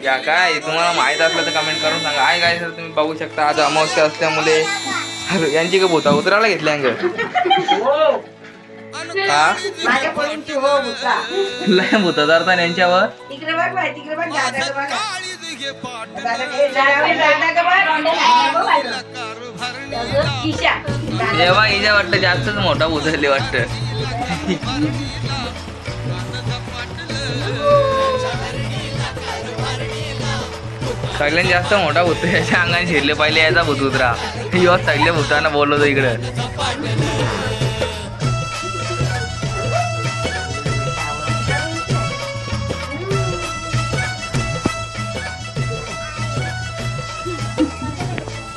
या काय तुम्हाला माहित असलं तर कमेंट करून सांगा. आहे काय सर तुम्ही बघू शकता आज अमावस्या असल्यामुळे यांची का भूता उतरायला घेतली अंग लय भूता धरता यांच्यावर. जेव्हा हिच्या वाटतं जास्तच मोठा उतरली वाटत. सगळ्यात जास्त मोठा भूत याच्या अंगाने शिरले पाहिले याचा भूत उतरा. यो सगळ्या भूतांना बोलवतो इकडं.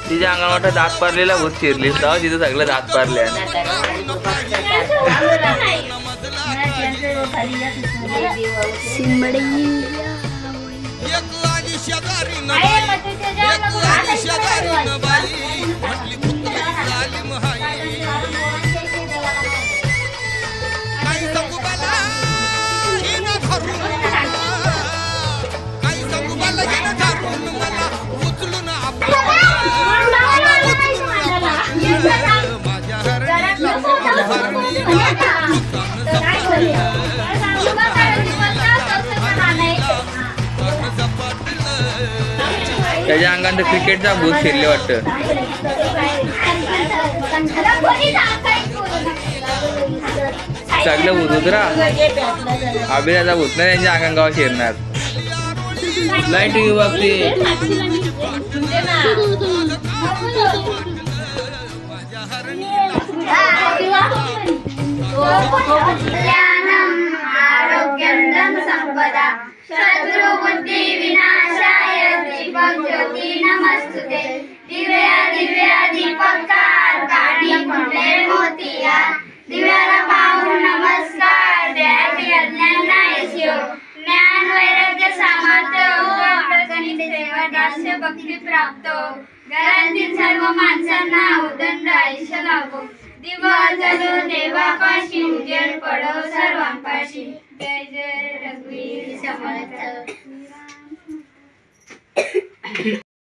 तिच्या अंगावर वाटत दात पारलेला भूत शिरली तेव्हा तिथं सगळं दात पारले. त्याच्या अंगात क्रिकेटचा भूत शिरले वाटतं. सगळं भूत उतरा. अभिराचा भूत नाही त्यांच्या अंगावर शिरणार. लाईट टीव्ही बघते. शत्रु बुद्धि विनाशाय दीपक ज्योति नमस्तुते. दिव्या दिव्या दीपकार काढी फुटले मोतिया. दिव्याला पाहून नमस्कार द्यावी अज्ञान नाहीसो. ज्ञान वैराग्य सामर्थ्य गणित सेवा दास्य भक्ती प्राप्त. घरातील सर्व माणसांना उदंड आयुष्य लाभो. दिवा जलो देवापाशी उजेड पडो सर्वांपाशी. जय जय रघुवीर समर्थ.